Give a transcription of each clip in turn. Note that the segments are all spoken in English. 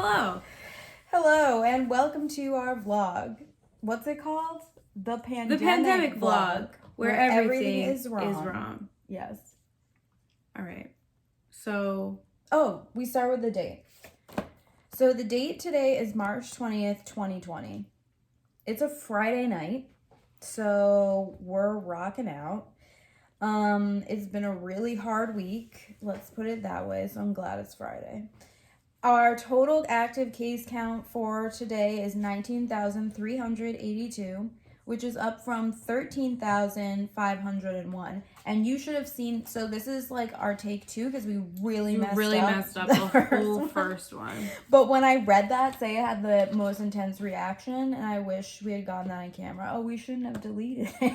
Hello. Hello, and welcome to our vlog. What's it called? The pandemic vlog, where everything is wrong. Yes. All right. So. Oh, we start with the date. So the date today is March 20th, 2020. It's a Friday night, so we're rocking out. It's been a really hard week. Let's put it that way, so I'm glad it's Friday. Our total active case count for today is 19,382, which is up from 13,501. And you should have seen, so this is like our take two because we really messed up the whole first one. But when I read that, Saya had the most intense reaction, and I wish we had gotten that on camera. Oh, we shouldn't have deleted it.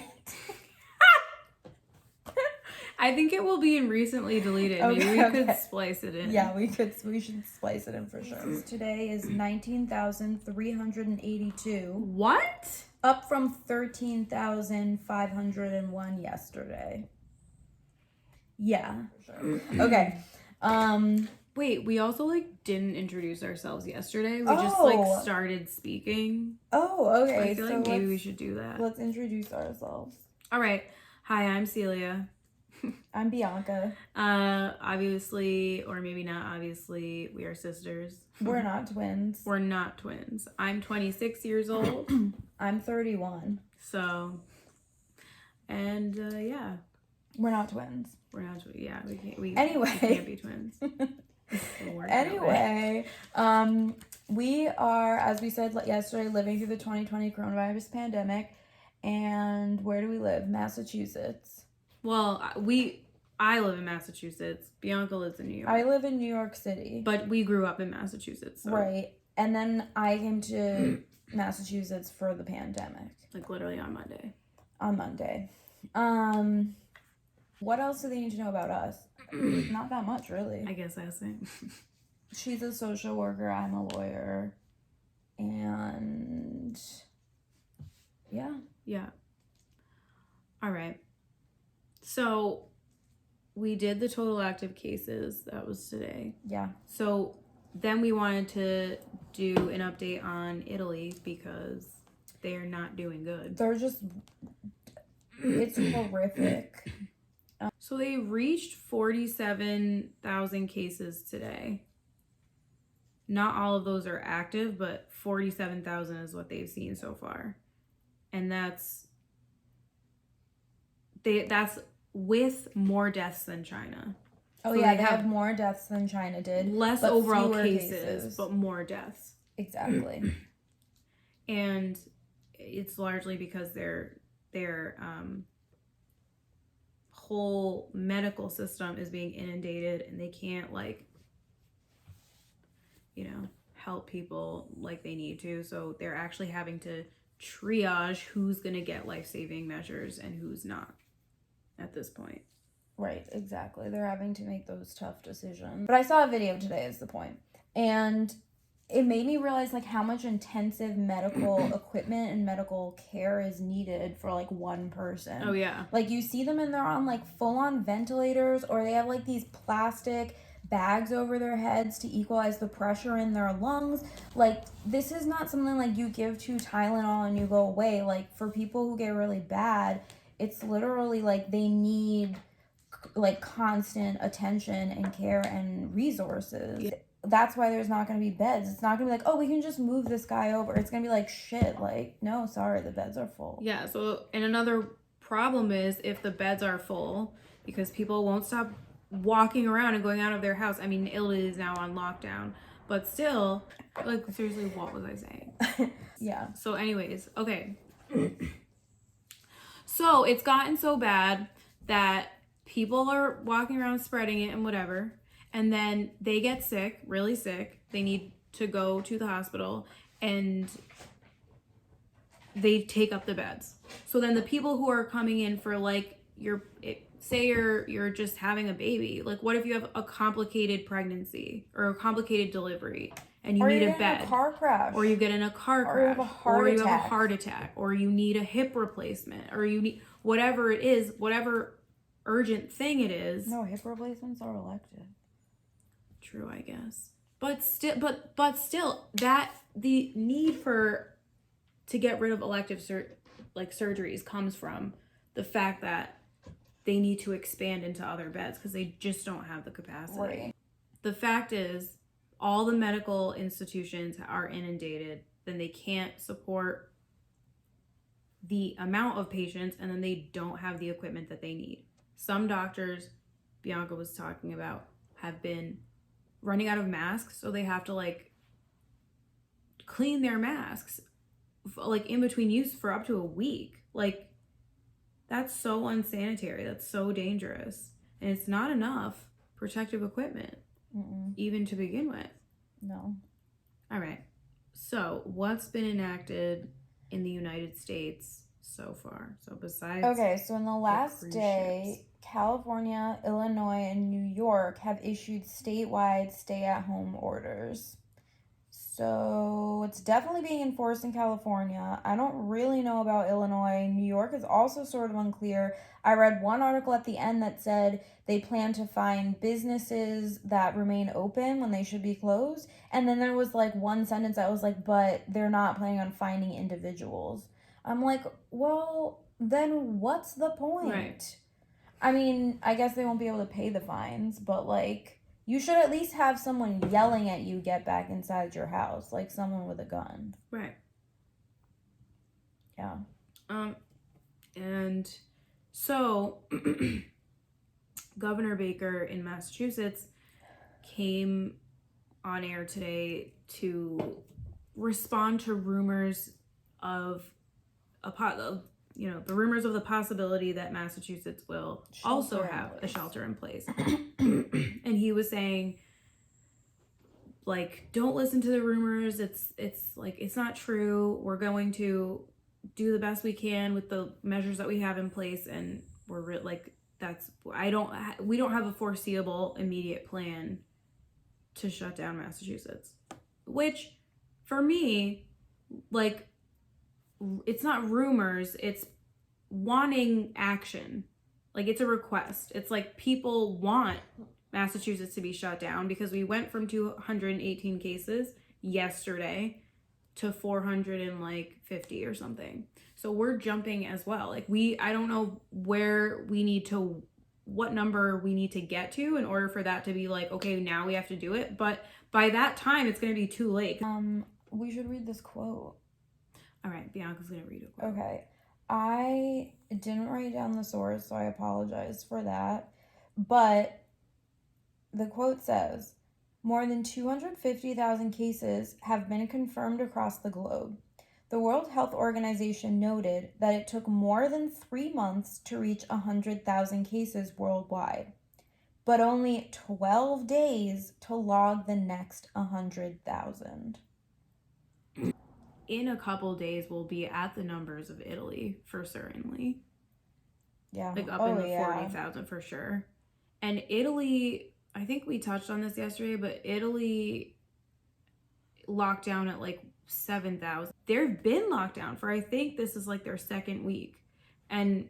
I think it will be in recently deleted. Maybe we could splice it in. Yeah, we should splice it in for sure. Today is 19,382. What? Up from 13,501 yesterday. Yeah. Sure. Okay. Wait, we also didn't introduce ourselves yesterday. We just started speaking. Oh, okay. I feel like maybe we should do that. Let's introduce ourselves. All right. Hi, I'm Celia. I'm Bianca. Obviously, or maybe not obviously, we are sisters. We're not twins. We're not twins. I'm 26 years old. I'm 31. So, and yeah. We're not twins. We're not, yeah, we can't be twins. Anyway, we are, as we said yesterday, living through the 2020 coronavirus pandemic. And where do we live? Massachusetts. Well, I live in Massachusetts. Bianca lives in New York. I live in New York City. But we grew up in Massachusetts. So. Right. And then I came to Massachusetts for the pandemic. Like literally on Monday. On Monday. What else do they need to know about us? Not that much, really. I guess that's it. She's a social worker. I'm a lawyer. And yeah. Yeah. All right. So we did the total active cases. That was today. Yeah. So then we wanted to do an update on Italy because they are not doing good. They're just, it's horrific. So they reached 47,000 cases today. Not all of those are active, but 47,000 is what they've seen so far. And that's with more deaths than China. Oh, so yeah, they have more deaths than China did. Less overall cases, but more deaths. Exactly. And it's largely because their whole medical system is being inundated and they can't help people like they need to. So they're actually having to triage who's going to get life-saving measures and who's not at this point. Right, exactly. They're having to make those tough decisions. But I saw a video today is the point. And it made me realize how much intensive medical equipment and medical care is needed for one person. Oh yeah. You see them and they're on full-on ventilators, or they have these plastic bags over their heads to equalize the pressure in their lungs. This is not something you give 2 Tylenol and you go away. For people who get really bad, it's literally they need constant attention and care and resources. Yeah. That's why there's not going to be beds. It's not going to be oh, we can just move this guy over. It's going to be shit. No, sorry, the beds are full. Yeah. So, and another problem is if the beds are full, because people won't stop walking around and going out of their house. I mean, Italy is now on lockdown, but still, seriously, what was I saying? Yeah. So anyways, okay. So it's gotten so bad that people are walking around spreading it and whatever, and then they get sick, really sick. They need to go to the hospital and they take up the beds. So then the people who are coming in for say you're just having a baby, what if you have a complicated pregnancy or a complicated delivery and you need a bed, a car crash, or you get in a car crash, or you have a heart attack, or you need a hip replacement, or you need whatever it is, whatever urgent thing it is. No, hip replacements are elective. True, I guess. But still, that the need to get rid of elective surgeries comes from the fact that they need to expand into other beds because they just don't have the capacity. Right. The fact is, all the medical institutions are inundated, then they can't support the amount of patients, and then they don't have the equipment that they need. Some doctors, Bianca was talking about, have been running out of masks, so they have to like clean their masks like in between use for up to a week. Like, that's so unsanitary. That's so dangerous, and it's not enough protective equipment. Even to begin with. No. All right. So, what's been enacted in the United States so far? So, besides. Okay, so in the last day, California, Illinois, and New York have issued statewide stay-at-home orders. So it's definitely being enforced in California. I don't really know about Illinois. New York is also sort of unclear. I read one article at the end that said they plan to fine businesses that remain open when they should be closed. And then there was like one sentence that was like, but they're not planning on fining individuals. I'm like, well, then what's the point? Right. I mean, I guess they won't be able to pay the fines, but like, you should at least have someone yelling at you, get back inside your house, like someone with a gun. Right. Yeah. And so Governor Baker in Massachusetts came on air today to respond to rumors of the rumors of the possibility that Massachusetts will also have a shelter in place. And he was saying, like, don't listen to the rumors. It's like, it's not true. We're going to do the best we can with the measures that we have in place, and we don't have a foreseeable immediate plan to shut down Massachusetts. Which, for me, like, it's not rumors, it's wanting action. Like, it's a request. It's like people want Massachusetts to be shut down because we went from 218 cases yesterday to 450 or something. So we're jumping as well. Like, I don't know what number we need to get to in order for that to be like, okay, now we have to do it. But by that time, it's going to be too late. We should read this quote. All right, Bianca's going to read a quote. Okay. I didn't write down the source, so I apologize for that. But the quote says, more than 250,000 cases have been confirmed across the globe. The World Health Organization noted that it took more than 3 months to reach 100,000 cases worldwide, but only 12 days to log the next 100,000. In a couple days, we'll be at the numbers of Italy for certainly. Yeah. Like up in the 40,000 for sure. And Italy, I think we touched on this yesterday, but Italy locked down at like 7,000. They've been locked down for, I think this is like their second week. And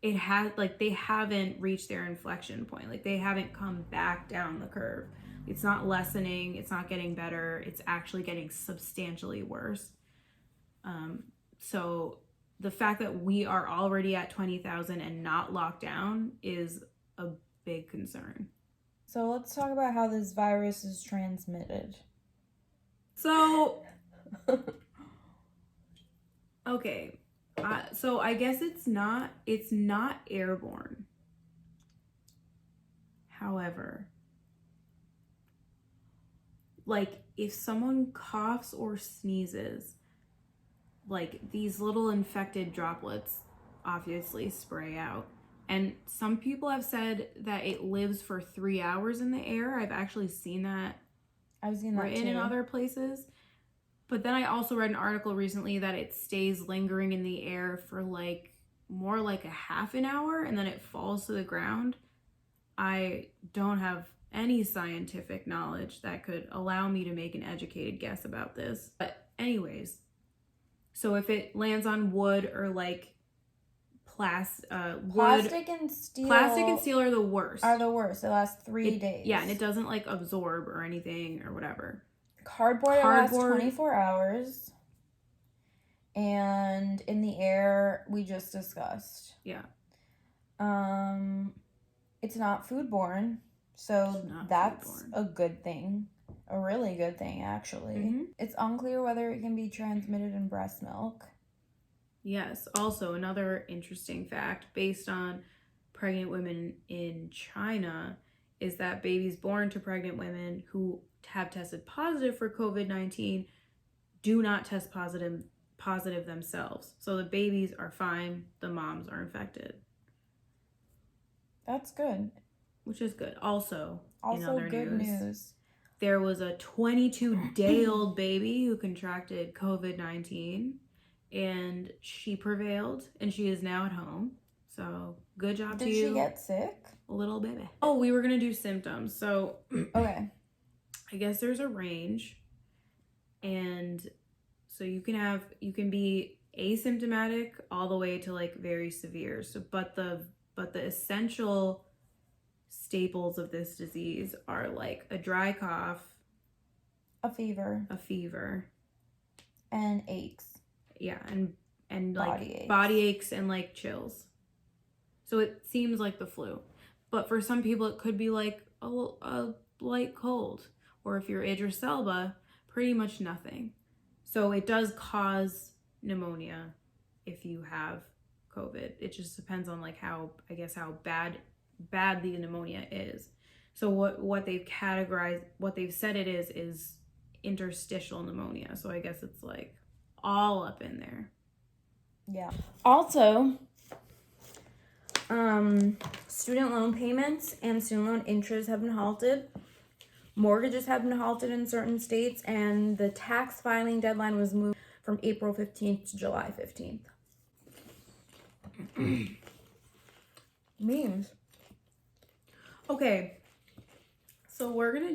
it had, like, they haven't reached their inflection point. Like, they haven't come back down the curve. It's not lessening. It's not getting better. It's actually getting substantially worse. So the fact that we are already at 20,000 and not locked down is a big concern. So let's talk about how this virus is transmitted. So, okay. So I guess it's not airborne. However, like, if someone coughs or sneezes, like, these little infected droplets obviously spray out. And some people have said that it lives for 3 hours in the air. I've actually seen that. I've seen that written too. in other places. But then I also read an article recently that it stays lingering in the air for like more like a half an hour and then it falls to the ground. I don't have any scientific knowledge that could allow me to make an educated guess about this. But anyways, so if it lands on wood or like wood. Plastic and steel. Plastic and steel are the worst. Are the worst. It lasts 3 days. Yeah, and it doesn't like absorb or anything or whatever. Cardboard lasts 24 hours. And in the air, we just discussed. Yeah. It's not foodborne, so that's a good thing. A really good thing, actually. Mm-hmm. It's unclear whether it can be transmitted in breast milk. Yes. Also, another interesting fact based on pregnant women in China is that babies born to pregnant women who have tested positive for COVID-19 do not test positive themselves. So the babies are fine, the moms are infected. That's good. Which is good. Also in other good news. There was a 22-day-old baby who contracted COVID-19 and she prevailed and she is now at home. So good job to you. Did she get sick? Little baby. Oh, we were going to do symptoms. So okay. I guess there's a range. And so you can be asymptomatic all the way to like very severe. So but the essential staples of this disease are like a dry cough, a fever, and aches. Yeah, and like body aches and like chills. So it seems like the flu, but for some people it could be like a light cold, or if you're Idris Elba, pretty much nothing. So it does cause pneumonia if you have COVID. It just depends on like how bad the pneumonia is. So what they've said it is interstitial pneumonia. So I guess it's like all up in there. Yeah. Also, student loan payments and student loan interest have been halted. Mortgages have been halted in certain states, and the tax filing deadline was moved from April 15th to July 15th. Memes. Okay, so we're gonna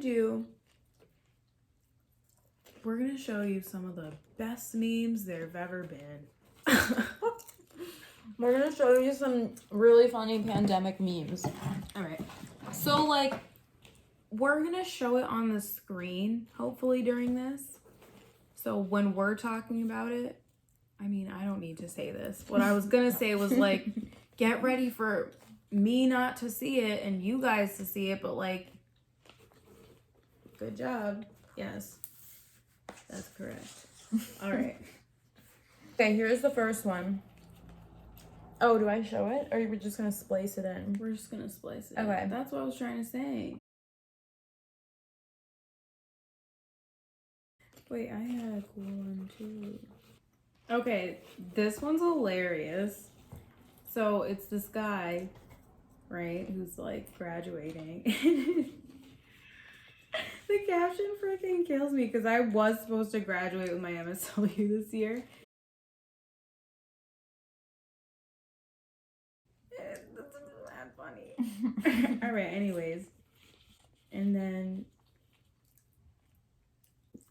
show you some of the best memes there have ever been. We're gonna show you some really funny pandemic memes. All right, so like we're gonna show it on the screen hopefully during this, so when we're talking about it, I mean, I don't need to say this. What I was gonna say was like, get ready for me not to see it and you guys to see it, but like, good job. Yes, that's correct. All right. Okay, here's the first one. Oh, do I show it, or are we just gonna splice it in? We're just gonna splice it. Okay. That's what I was trying to say. Wait, I had a cool one too. Okay, this one's hilarious. So it's this guy, right, who's like graduating. The caption freaking kills me because I was supposed to graduate with my MSW this year. That's not funny. All right, anyways. And then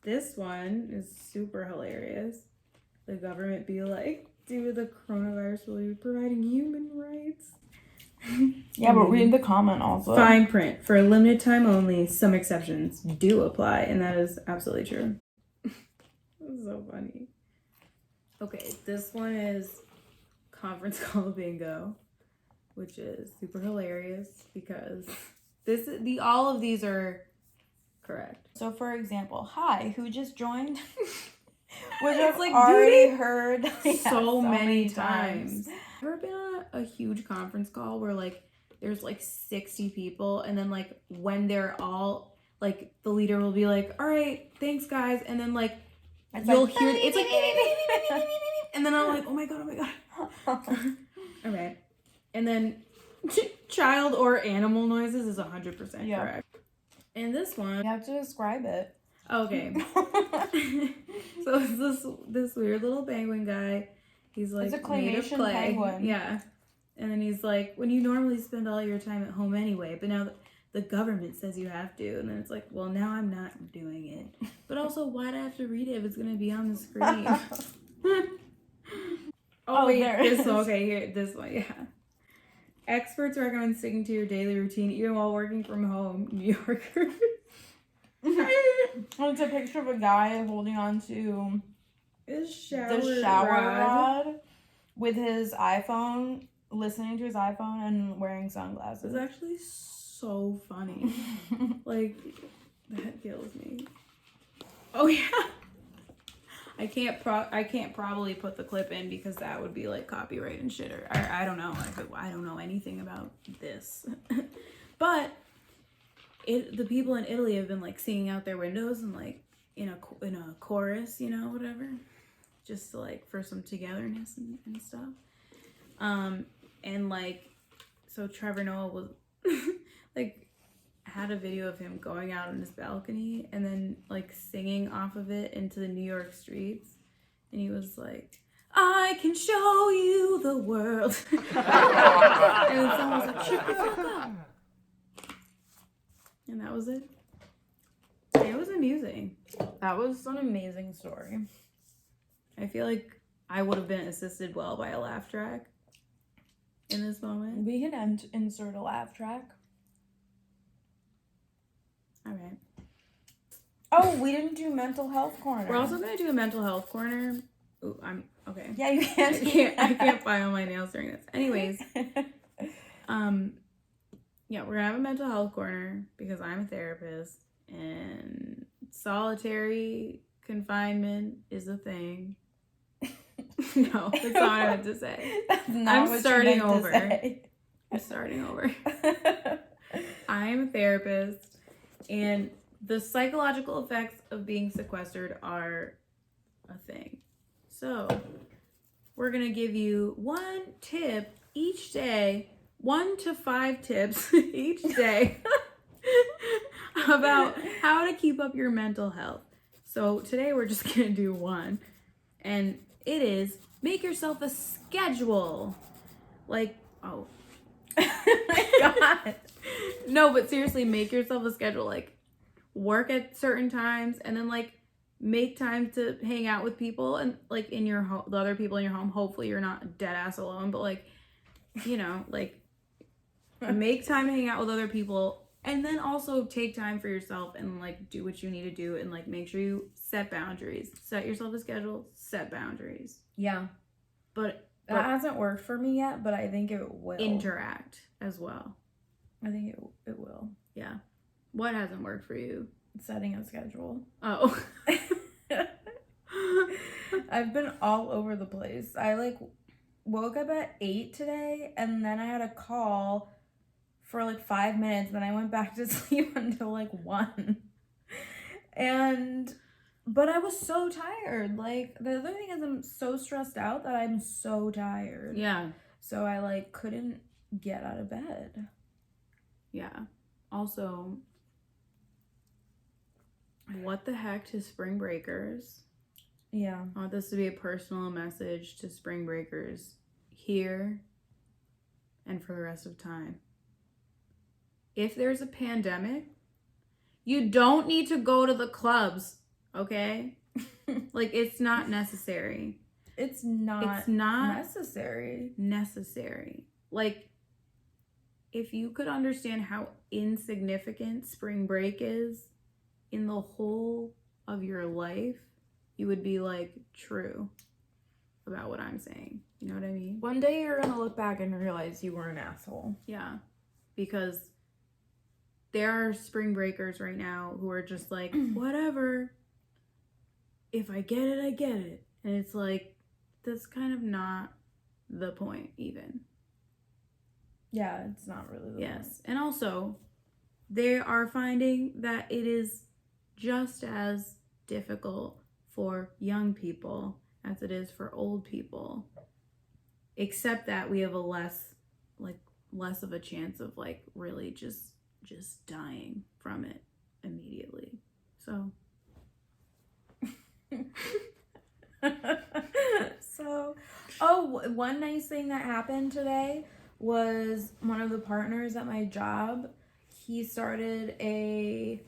this one is super hilarious. The government be like, due to the coronavirus, will be providing human rights. Yeah, but read the comment also. Fine print. For a limited time only, some exceptions do apply. And that is absolutely true. This is so funny. Okay, this one is conference call bingo, which is super hilarious because all of these are correct. So for example, hi, who just joined? Which I've like already heard so many times. Ever been on a huge conference call where like there's like 60 people and then like when they're all like the leader will be like, all right, thanks guys, and then like you'll hear it's like and then I'm like, oh my god. All right, and then child or animal noises is 100% correct. And this one, you have to describe it. Okay. So it's this weird little penguin guy. He's like it's a made of claymation clay. penguin. Yeah. And then he's like, when you normally spend all your time at home anyway, but now the government says you have to. And then it's like, well, now I'm not doing it. But also, why'd I have to read it if it's going to be on the screen? Oh, wait, there this is. one. Okay, here, this one, yeah. Experts recommend sticking to your daily routine even while working from home. New Yorker. It's a picture of a guy holding on to the shower rod. rod with his iPhone, listening to his iPhone and wearing sunglasses. It's actually so funny. Like, that kills me. Oh yeah. I can't probably put the clip in because that would be like copyright and shit, or I don't know. I don't know anything about this. But the people in Italy have been like singing out their windows and like in a chorus, you know, whatever, just to, like, for some togetherness and stuff. And like, so Trevor Noah was like had a video of him going out on his balcony and then like singing off of it into the New York streets, and he was like, "I can show you the world." And then someone was like, "Shut the fuck up." And that was it. It was amusing. That was an amazing story. I feel like I would have been assisted well by a laugh track in this moment. We can insert a laugh track. All right. Oh, we didn't do mental health corner. We're also gonna do a mental health corner. Ooh, I'm okay. Yeah, you can't. I can't file my nails during this. Anyways, yeah, we're gonna have a mental health corner because I'm a therapist and solitary confinement is a thing. No, that's not what I meant to say. That's not I'm what starting you meant over. to say. I'm starting over. I'm a therapist, and the psychological effects of being sequestered are a thing. So, we're going to give you one tip each day, 1 to 5 tips each day about how to keep up your mental health. So, today we're just going to do one, and it is make yourself a schedule. Like, oh my God. No, but seriously, make yourself a schedule. Like, work at certain times, and then like make time to hang out with people and like in your home, the other people in your home. Hopefully, you're not dead ass alone, but like, you know, like make time to hang out with other people, and then also take time for yourself and like do what you need to do, and like make sure you set boundaries. Set yourself a schedule. Set boundaries. Yeah, but that hasn't worked for me yet, but I think it will. Interact as well. I think it will. Yeah. What hasn't worked for you? Setting a schedule. Oh. I've been all over the place. I like woke up at 8 today, and then I had a call for like 5 minutes, then I went back to sleep until like 1. But I was so tired. Like, the other thing is I'm so stressed out that I'm so tired. Yeah. So I like couldn't get out of bed. Yeah. Also, what the heck to spring breakers? Yeah. I want this to be a personal message to spring breakers here and for the rest of time. If there's a pandemic, you don't need to go to the clubs, okay? Like, it's not necessary. It's not necessary. Like, if you could understand how insignificant spring break is in the whole of your life, you would be like true about what I'm saying. You know what I mean? One day you're gonna look back and realize you were an asshole. Yeah. Because there are spring breakers right now who are just like, whatever. If I get it, I get it. And it's like, that's kind of not the point even. Yeah, it's not really the point. And also, they are finding that it is just as difficult for young people as it is for old people, except that we have a less of a chance of like really just dying from it immediately. So one nice thing that happened today was one of the partners at my job, he started a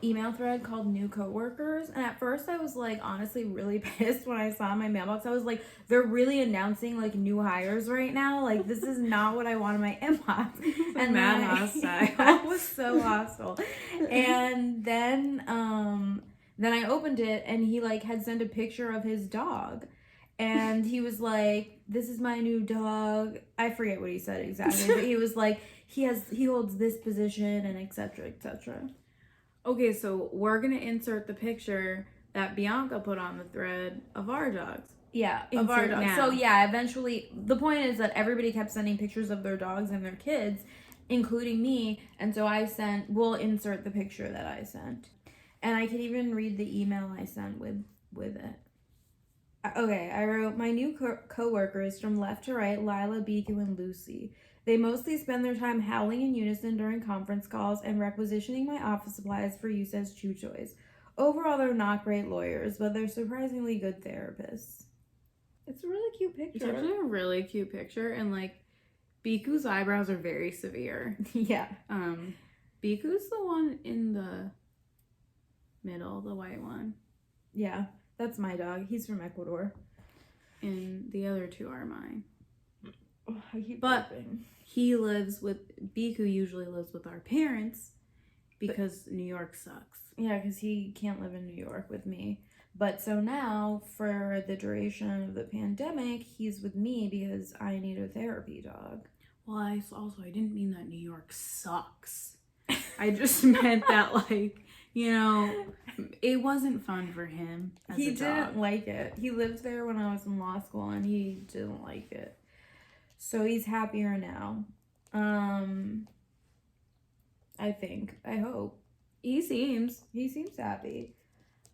email thread called New Coworkers, and at first I was like honestly really pissed when I saw in my mailbox. I was like, they're really announcing like new hires right now. Like this is not what I want in my inbox. And mad hostile. It was so hostile. And then I opened it and he like had sent a picture of his dog. And he was like, "This is my new dog." I forget what he said exactly, but he was like, he holds this position and etc. etc. Okay, so we're gonna insert the picture that Bianca put on the thread of our dogs. Yeah, Insert of our dogs. now. So yeah, eventually the point is that everybody kept sending pictures of their dogs and their kids, including me, and so we'll insert the picture that I sent. And I can even read the email I sent with it. Okay, I wrote, "My new co-workers from left to right, Lila, Biku, and Lucy. They mostly spend their time howling in unison during conference calls and requisitioning my office supplies for use as chew toys. Overall, they're not great lawyers, but they're surprisingly good therapists." It's a really cute It's picture. actually a really cute picture, and like Biku's eyebrows are very severe. Yeah. Biku's the one in the middle, the white one. Yeah, that's my dog. He's from Ecuador. And the other two are mine. Oh, I keep But burping. Biku usually lives with our parents because New York sucks. Yeah, because he can't live in New York with me. But so now, for the duration of the pandemic, he's with me because I need a therapy dog. Well, I didn't mean that New York sucks. I just meant that, like, you know, it wasn't fun for him as He a dog. didn't like it. He lived there when I was in law school, and he didn't like it. So he's happier now. I think. I hope. He seems. He seems happy.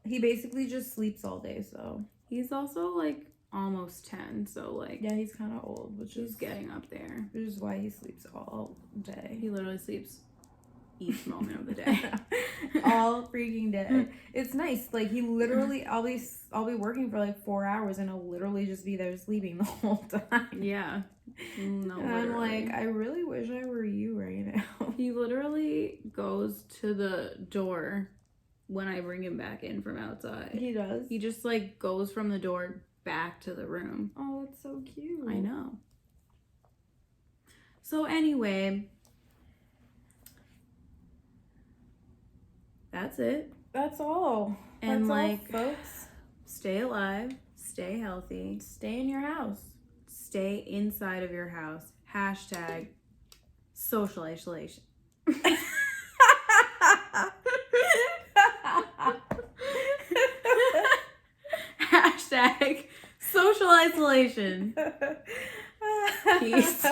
He basically just sleeps all day, so. He's also, like, almost 10, so, like, Yeah, he's kind of old, which he's is getting up there. which is why he sleeps all day. He literally sleeps each moment of the day. All freaking day. It's nice. Like he literally, I'll be working for like 4 hours, and he'll literally just be there sleeping the whole time. Yeah. No, And I'm literally. like, I really wish I were you right now. He literally goes to the door when I bring him back in from outside. He does. He just like goes from the door back to the room. Oh, that's so cute. I know. So anyway, that's it. That's all. And That's like, all, folks, stay alive, stay healthy, stay in your house. stay inside of your house. Hashtag social isolation. Hashtag social isolation. Peace.